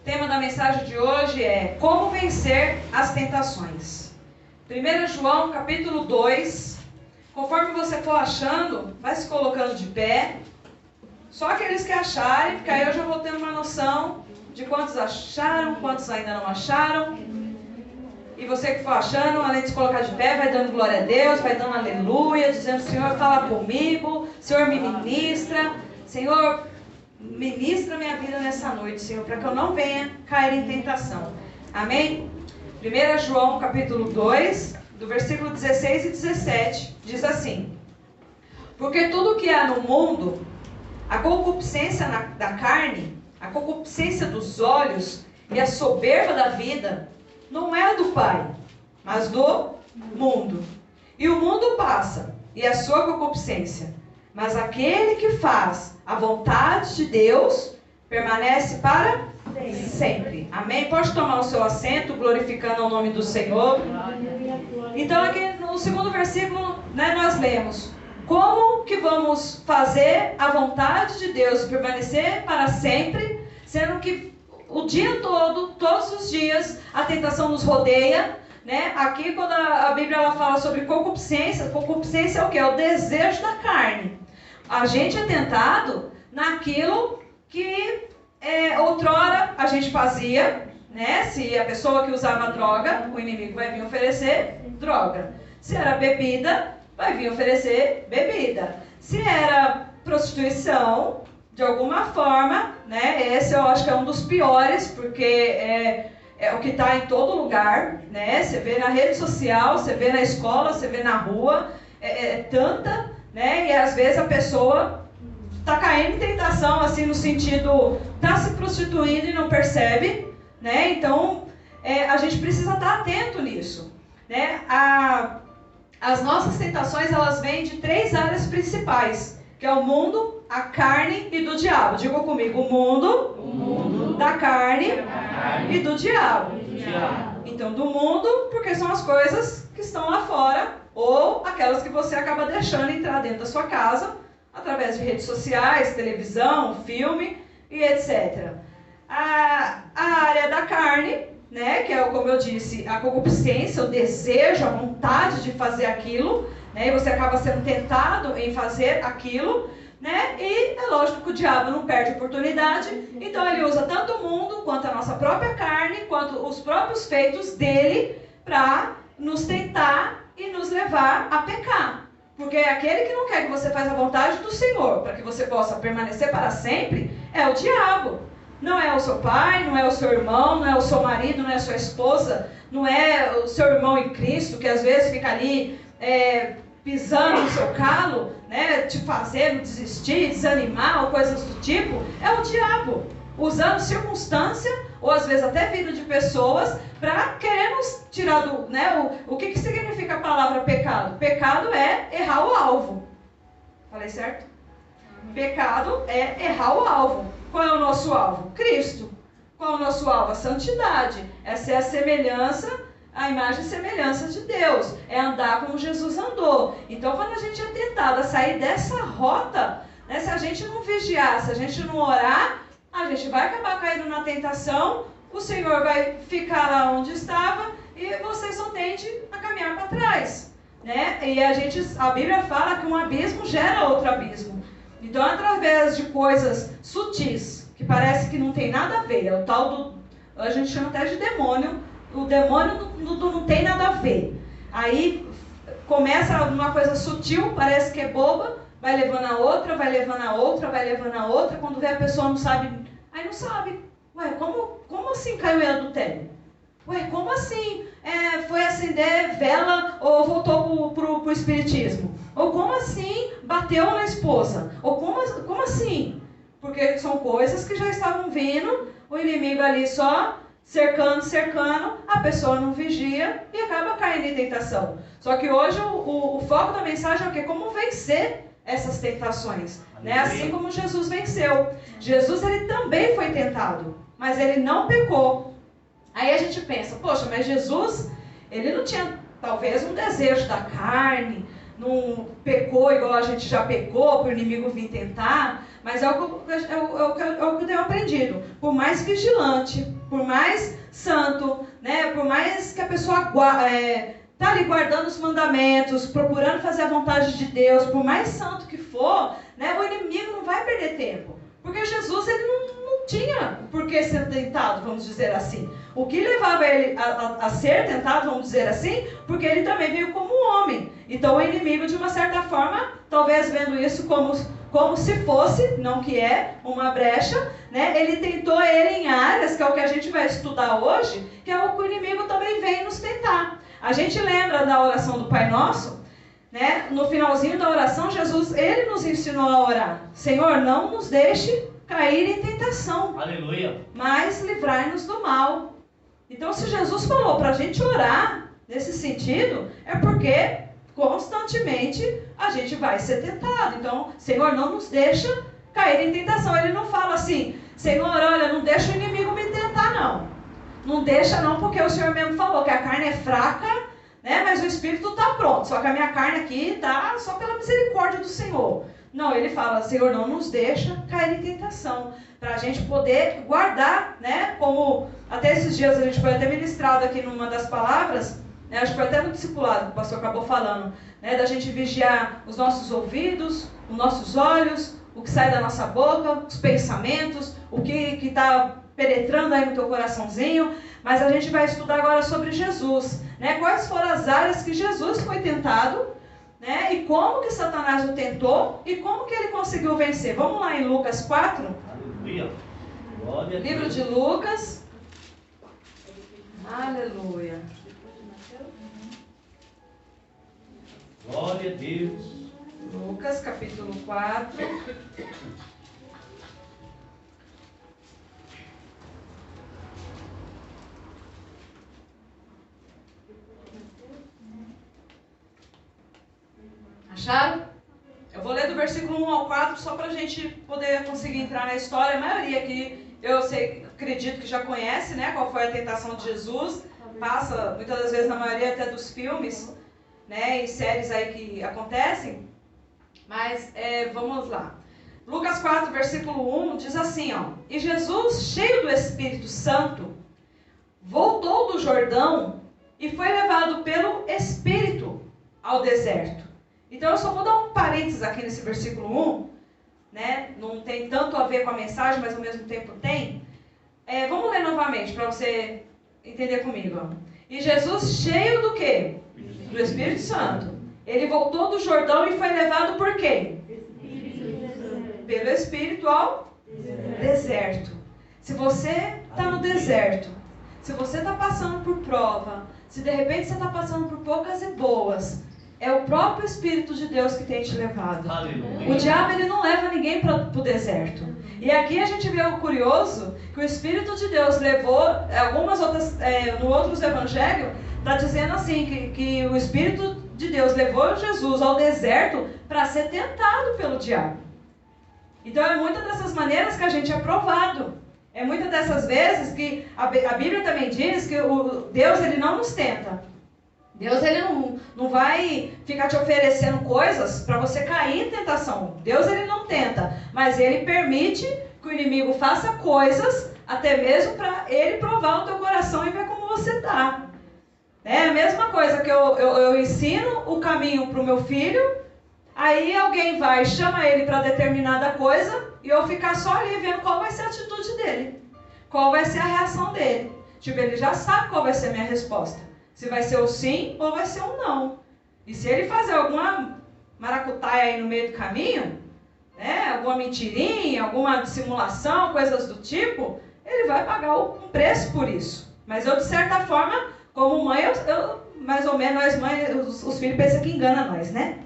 tema da mensagem de hoje é como vencer as tentações. 1 João capítulo 2, conforme você for achando, vai se colocando de pé. Só aqueles que acharem, porque aí eu já vou tendo uma noção de quantos acharam, quantos ainda não acharam. E você que for achando, além de se colocar de pé, vai dando glória a Deus, vai dando aleluia, dizendo: Senhor, fala comigo, Senhor, me ministra, Senhor, ministra minha vida nessa noite, Senhor, para que eu não venha cair em tentação. Amém? 1 João capítulo 2, do versículo 16 e 17, diz assim: porque tudo que há no mundo, a concupiscência da carne, a concupiscência dos olhos e a soberba da vida, não é do Pai, mas do mundo. E o mundo passa, e a sua concupiscência, mas aquele que faz a vontade de Deus permanece para sempre. Amém? Pode tomar o seu assento, glorificando o nome do Senhor. Então aqui no segundo versículo, nós lemos: como que vamos fazer a vontade de Deus permanecer para sempre, sendo que o dia todo, todos os dias, a tentação nos rodeia, né? Aqui quando a Bíblia ela fala sobre concupiscência, concupiscência é o quê? É o desejo da carne. A gente é tentado naquilo que outrora a gente fazia, né? Se a pessoa que usava droga, o inimigo vai vir oferecer droga. Se era bebida, vai vir oferecer bebida. Se era prostituição, de alguma forma, né? Esse eu acho que é um dos piores, porque é o que está em todo lugar, né? Você vê na rede social, você vê na escola, você vê na rua, tanta, né? E às vezes a pessoa está caindo em tentação, assim, no sentido, está se prostituindo e não percebe, né? Então, a gente precisa estar atento nisso, né? As nossas tentações, elas vêm de 3 áreas principais, que é o mundo, a carne e do diabo. Diga comigo: o mundo, da carne e do diabo. Então, do mundo, porque são as coisas que estão lá fora, ou aquelas que você acaba deixando entrar dentro da sua casa, através de redes sociais, televisão, filme e etc. A área da carne, né, que é, como eu disse, a concupiscência, o desejo, a vontade de fazer aquilo, né, e você acaba sendo tentado em fazer aquilo, né, e é lógico que o diabo não perde oportunidade, então ele usa tanto o mundo, quanto a nossa própria carne, quanto os próprios feitos dele, para nos tentar e nos levar a pecar. Porque aquele que não quer que você faça a vontade do Senhor, para que você possa permanecer para sempre, é o diabo. Não é o seu pai, não é o seu irmão, não é o seu marido, não é a sua esposa, não é o seu irmão em Cristo, que às vezes fica ali pisando no seu calo, né, te fazendo desistir, desanimar, ou coisas do tipo. É o diabo, usando circunstância, ou às vezes até vida de pessoas, para querer nos tirar do... Né, o que significa a palavra pecado? Pecado é errar o alvo. Falei certo? Pecado é errar o alvo. Qual é o nosso alvo? Cristo. Qual é o nosso alvo? A santidade. Essa é a semelhança, a imagem e semelhança de Deus. É andar como Jesus andou. Então, quando a gente é tentado a sair dessa rota, né, se a gente não vigiar, se a gente não orar, a gente vai acabar caindo na tentação, o Senhor vai ficar lá onde estava e você só tende a caminhar para trás, né? E a Bíblia fala que um abismo gera outro abismo. Então, através de coisas sutis, que parece que não tem nada a ver, é o tal do... A gente chama até de demônio. O demônio não tem nada a ver. Aí começa uma coisa sutil, parece que é boba, vai levando a outra, vai levando a outra, vai levando a outra. Quando vê a pessoa não sabe, aí não sabe. Ué, como assim caiu em adultério? Ué, como assim foi acender vela ou voltou pro espiritismo? Ou como assim bateu na esposa? Ou como assim? Porque são coisas que já estavam vindo, o inimigo ali só cercando, a pessoa não vigia e acaba caindo em tentação. Só que hoje o foco da mensagem é o quê? Como vencer essas tentações, né? Assim como Jesus venceu. Jesus, ele também foi tentado, mas ele não pecou. Aí a gente pensa, poxa, mas Jesus, ele não tinha talvez um desejo da carne, não pecou igual a gente já pecou, para o inimigo vir tentar, mas é o que eu tenho aprendido. Por mais vigilante, por mais santo, né, por mais que a pessoa está ali guardando os mandamentos, procurando fazer a vontade de Deus, por mais santo que for, né, o inimigo não vai perder tempo. Porque Jesus ele não tinha por que ser tentado, vamos dizer assim. O que levava ele a ser tentado, vamos dizer assim, porque ele também veio como um homem. Então o inimigo, de uma certa forma, talvez vendo isso como se fosse, não que é, uma brecha, né? Ele tentou ele em áreas, que é o que a gente vai estudar hoje, que é o que o inimigo também vem nos tentar. A gente lembra da oração do Pai Nosso, né? No finalzinho da oração, Jesus, ele nos ensinou a orar. Senhor, não nos deixe cair em tentação. Aleluia. Mas livrai-nos do mal. Então, se Jesus falou para a gente orar nesse sentido, é porque constantemente a gente vai ser tentado. Então, Senhor, não nos deixa cair em tentação. Ele não fala assim, Senhor, olha, não deixa o inimigo me tentar, não. Não deixa não, porque o Senhor mesmo falou que a carne é fraca, né? Mas o Espírito está pronto. Só que a minha carne aqui está só pela misericórdia do Senhor. Não, ele fala, Senhor, não nos deixa cair em tentação. Para a gente poder guardar, né? Como até esses dias a gente foi até ministrado aqui numa das palavras, né, acho que foi até no discipulado que o pastor acabou falando, né, da gente vigiar os nossos ouvidos, os nossos olhos, o que sai da nossa boca, os pensamentos, o que está penetrando aí no teu coraçãozinho. Mas a gente vai estudar agora sobre Jesus, né, quais foram as áreas que Jesus foi tentado, né, e como que Satanás o tentou e como que ele conseguiu vencer. Vamos lá em Lucas 4. Aleluia. Glória a Deus. Livro de Lucas. Aleluia. Glória a Deus. Lucas, capítulo 4. Acharam? Eu vou ler do versículo 1 ao 4 só para a gente poder conseguir entrar na história. A maioria aqui, eu sei, acredito que já conhece, né, qual foi a tentação de Jesus. Passa, muitas das vezes, na maioria até dos filmes, né, e séries aí que acontecem. Mas vamos lá. Lucas 4, versículo 1 diz assim, ó: E Jesus, cheio do Espírito Santo, voltou do Jordão e foi levado pelo Espírito ao deserto. Então eu só vou dar um parênteses aqui nesse versículo 1, né? Não tem tanto a ver com a mensagem, mas ao mesmo tempo tem. Vamos ler novamente para você entender comigo. Ó. E Jesus, cheio do quê? Do Espírito Santo. Ele voltou do Jordão e foi levado por quem? Pelo Espírito ao deserto. Se você está no deserto, se você está passando por prova, se de repente você está passando por poucas e boas, é o próprio Espírito de Deus que tem te levado. Aleluia. O diabo ele não leva ninguém para o deserto. E aqui a gente vê o curioso, que o Espírito de Deus levou, algumas outras, no outros evangelhos, está dizendo assim, que o Espírito de Deus levou Jesus ao deserto para ser tentado pelo diabo. Então é muitas dessas maneiras que a gente é provado. É muitas dessas vezes que a Bíblia também diz que o Deus ele não nos tenta. Deus ele não vai ficar te oferecendo coisas para você cair em tentação. Deus ele não tenta, mas ele permite que o inimigo faça coisas até mesmo para ele provar o teu coração e ver como você está. É a mesma coisa que eu ensino o caminho para o meu filho, aí alguém vai e chama ele para determinada coisa e eu ficar só ali vendo qual vai ser a atitude dele, qual vai ser a reação dele. Tipo, ele já sabe qual vai ser a minha resposta. Se vai ser o sim ou vai ser o não. E se ele fazer alguma maracutaia aí no meio do caminho, né, alguma mentirinha, alguma dissimulação, coisas do tipo, ele vai pagar um preço por isso. Mas eu, de certa forma, como mãe, eu mais ou menos, nós mães, os filhos pensam que engana nós, né?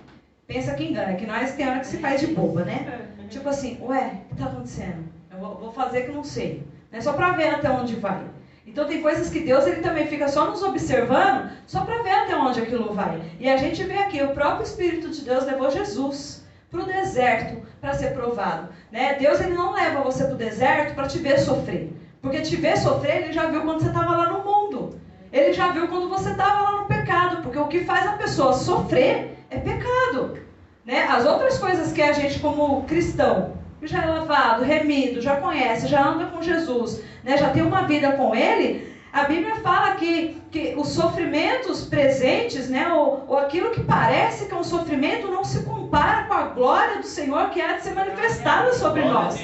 Pensa que engana, que nós tem hora que se faz de boba, né? Tipo assim, ué, o que está acontecendo? Eu vou fazer que não sei. Né? Só para ver até onde vai. Então tem coisas que Deus ele também fica só nos observando, só para ver até onde aquilo vai. E a gente vê aqui, o próprio Espírito de Deus levou Jesus para o deserto para ser provado. Né? Deus ele não leva você para o deserto para te ver sofrer. Porque te ver sofrer, ele já viu quando você estava lá no mundo. Ele já viu quando você estava lá no pecado. Porque o que faz a pessoa sofrer é pecado. Né? As outras coisas que a gente, como cristão, já é lavado, remido, já conhece, já anda com Jesus, né? Já tem uma vida com Ele, a Bíblia fala que os sofrimentos presentes, né? ou aquilo que parece que é um sofrimento, não se compara com a glória do Senhor que há de ser manifestada sobre nós.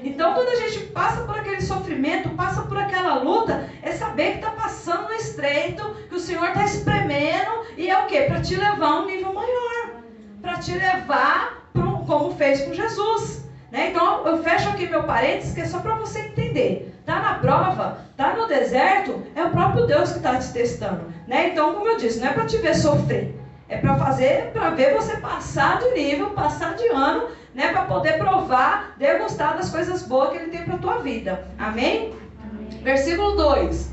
Então, quando a gente passa por aquele sofrimento, passa por aquela luta, é saber que está passando no estreito, que o Senhor está espremendo, e é o quê? Para te levar a um nível maior, para te levar como fez com Jesus. Né? Então, eu fecho aqui meu parênteses, que é só para você entender. Está na prova, está no deserto, é o próprio Deus que está te testando. Né? Então, como eu disse, não é para te ver sofrer, é para ver você passar de nível, passar de ano, né? Para poder provar, degustar das coisas boas que Ele tem para a tua vida. Amém? Amém? Versículo 2.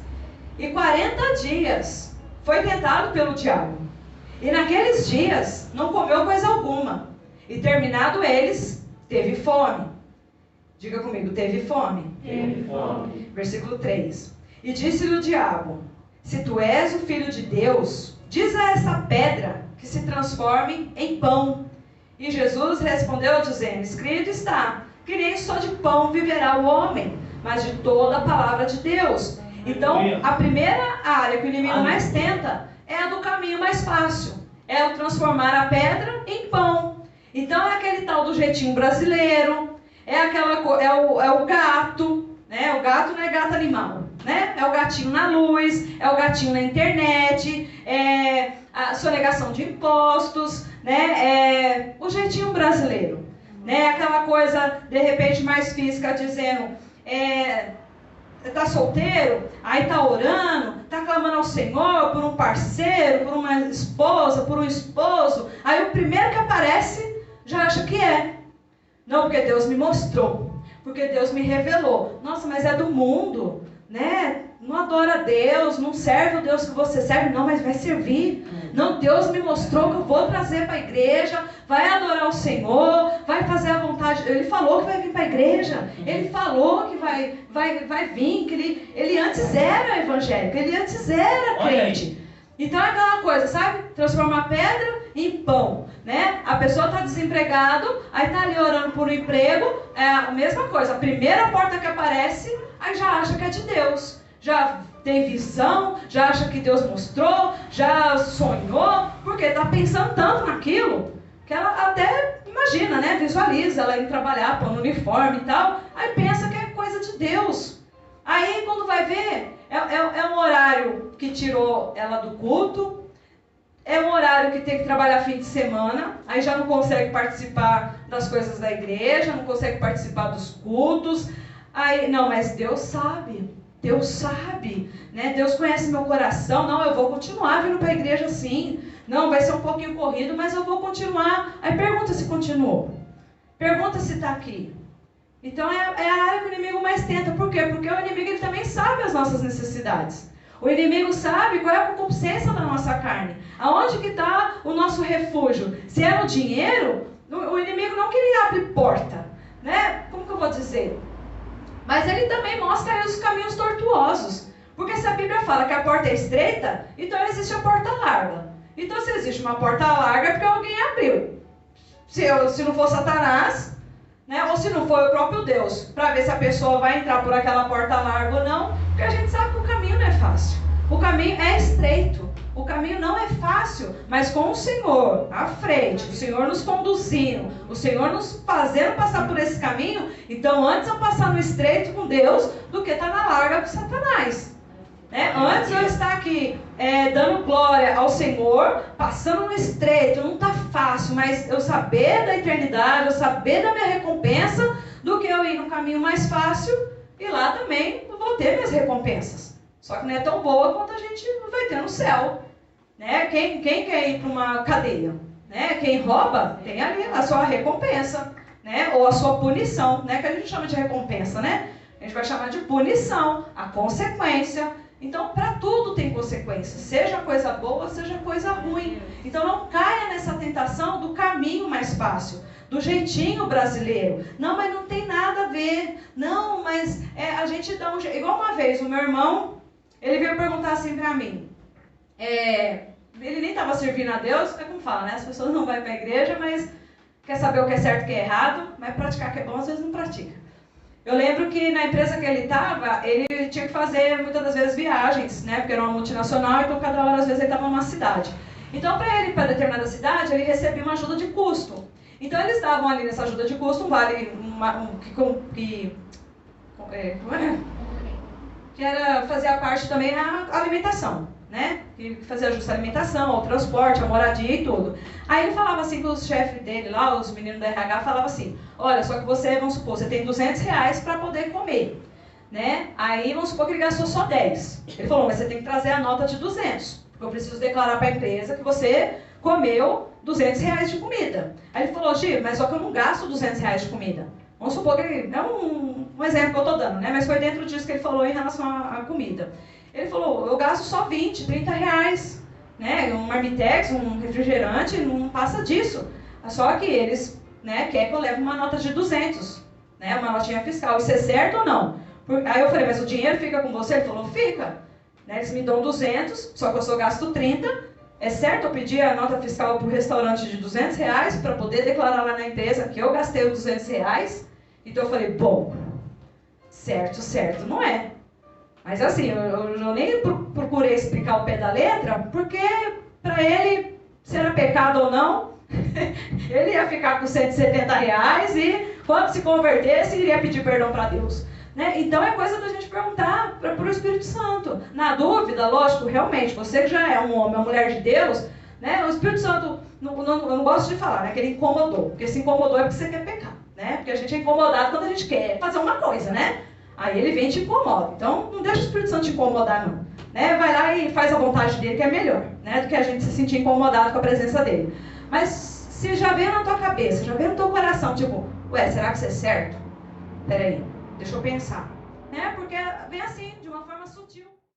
E 40 dias foi tentado pelo diabo, e naqueles dias não comeu coisa alguma, e terminado eles, teve fome. Diga comigo, teve fome. Teve fome. Versículo 3. E disse-lhe o diabo: se tu és o filho de Deus, diz a essa pedra que se transforme em pão. E Jesus respondeu dizendo: escrito está, que nem só de pão viverá o homem, mas de toda a palavra de Deus. Então, a primeira área que o inimigo mais tenta é a do caminho mais fácil. É o transformar a pedra em pão. Então, é aquele tal do jeitinho brasileiro, é o gato, né? O gato não é gato animal, né? É o gatinho na luz, é o gatinho na internet, é a sonegação de impostos, né? É o jeitinho brasileiro, né? Aquela coisa, de repente, mais física, dizendo, tá solteiro, aí tá orando, tá clamando ao Senhor por um parceiro, por uma esposa, por um esposo, aí o primeiro que aparece já acha que é. Não, porque Deus me mostrou, porque Deus me revelou. Nossa, mas é do mundo, né? Não adora a Deus, não serve o Deus que você serve. Não, mas vai servir. Não, Deus me mostrou que eu vou trazer para a igreja, vai adorar o Senhor, vai fazer a vontade. Ele falou que vai vir para a igreja, ele falou que vai vir, que ele antes era evangélico, ele antes era crente. Então é aquela coisa, sabe? Transformar pedra em pão, né? A pessoa está desempregado, aí está ali orando por um emprego, é a mesma coisa. A primeira porta que aparece, aí já acha que é de Deus. Já tem visão, já acha que Deus mostrou, já sonhou, porque está pensando tanto naquilo, que ela até imagina, né? Visualiza ela indo trabalhar, pondo uniforme e tal, aí pensa que é coisa de Deus. Aí quando vai ver, é um horário que tirou ela do culto, é um horário que tem que trabalhar fim de semana, aí já não consegue participar das coisas da igreja, não consegue participar dos cultos. Aí, não, mas Deus sabe, né? Deus conhece meu coração. Não, eu vou continuar vindo para a igreja sim. Não, vai ser um pouquinho corrido, mas eu vou continuar. Aí pergunta se continuou, pergunta se está aqui. Então é a área que o inimigo mais tenta. Por quê? Porque o inimigo ele também sabe as nossas necessidades. O inimigo sabe qual é a concupiscência da nossa carne. Aonde que está o nosso refúgio? Se é no dinheiro, o inimigo não queria abrir porta, né? Como que eu vou dizer? Mas ele também mostra aí os caminhos tortuosos. Porque se a Bíblia fala que a porta é estreita, então existe a porta larga. Então se existe uma porta larga é porque alguém abriu. Se não for Satanás, né? Ou se não for o próprio Deus, para ver se a pessoa vai entrar por aquela porta larga ou não. Porque a gente sabe que o caminho não é fácil. O caminho é estreito. O caminho não é fácil, mas com o Senhor à frente, o Senhor nos conduzindo, o Senhor nos fazendo passar por esse caminho, então antes eu passar no estreito com Deus do que estar na larga com Satanás. Né? Antes eu estar aqui dando glória ao Senhor, passando no estreito, não está fácil, mas eu saber da eternidade, eu saber da minha recompensa, do que eu ir no caminho mais fácil e lá também eu vou ter minhas recompensas. Só que não é tão boa quanto a gente vai ter no céu. Né? Quem quer ir para uma cadeia? Né? Quem rouba tem ali a sua recompensa. Né? Ou a sua punição. Né? Que a gente chama de recompensa. Né? A gente vai chamar de punição, a consequência. Então, para tudo tem consequência. Seja coisa boa, seja coisa ruim. Então, não caia nessa tentação do caminho mais fácil. Do jeitinho brasileiro. Não, mas não tem nada a ver. Não, mas a gente dá um jeito. Igual uma vez, o meu irmão... Ele veio perguntar assim para mim, ele nem estava servindo a Deus, é como fala, né? As pessoas não vão para a igreja, mas quer saber o que é certo e o que é errado, mas praticar o que é bom, às vezes não pratica. Eu lembro que na empresa que ele estava, ele tinha que fazer muitas das vezes viagens, né? Porque era uma multinacional, então cada hora às vezes ele estava numa cidade. Então para ele ir para determinada cidade, ele recebia uma ajuda de custo. Então eles davam ali nessa ajuda de custo um vale, que era fazer a parte também a alimentação, né? Que fazia ajuste à alimentação, ao transporte, à moradia e tudo. Aí ele falava assim com os chefes dele lá, os meninos da RH, falava assim, olha, só que você, vamos supor, você tem R$200 para poder comer, né? Aí vamos supor que ele gastou só 10. Ele falou, mas você tem que trazer a nota de 200, porque eu preciso declarar para a empresa que você comeu R$200 de comida. Aí ele falou, Gi, mas só que eu não gasto R$200 de comida. Vamos supor que ele, é um exemplo que eu estou dando, né? Mas foi dentro disso que ele falou em relação à comida. Ele falou, eu gasto só 20, 30 reais, né? Um marmitex, um refrigerante, não passa disso. Só que eles, né, querem que eu leve uma nota de 200, né? Uma notinha fiscal. Isso é certo ou não? Aí eu falei, mas o dinheiro fica com você? Ele falou, fica. Né? Eles me dão 200, só que eu só gasto 30. É certo eu pedir a nota fiscal para o restaurante de R$200 para poder declarar lá na empresa que eu gastei os R$200? Então eu falei, bom, certo, não é. Mas assim, eu nem procurei explicar o pé da letra, porque para ele, se era pecado ou não, ele ia ficar com R$170 e quando se convertesse, iria pedir perdão para Deus. Né? Então é coisa da gente perguntar para o Espírito Santo. Na dúvida, lógico, realmente, você que já é um homem, uma mulher de Deus, né? O Espírito Santo, eu não gosto de falar, né? Que ele incomodou, porque se incomodou é porque você quer pecar, né? Porque a gente é incomodado quando a gente quer fazer uma coisa, né? Aí ele vem e te incomoda. Então não deixa o Espírito Santo te incomodar, não. Né? Vai lá e faz a vontade dele, que é melhor, né? Do que a gente se sentir incomodado com a presença dele. Mas se já veio na tua cabeça, já veio no teu coração, tipo, ué, será que isso é certo? Peraí. Deixa eu pensar. Né? Porque vem assim, de uma forma sutil.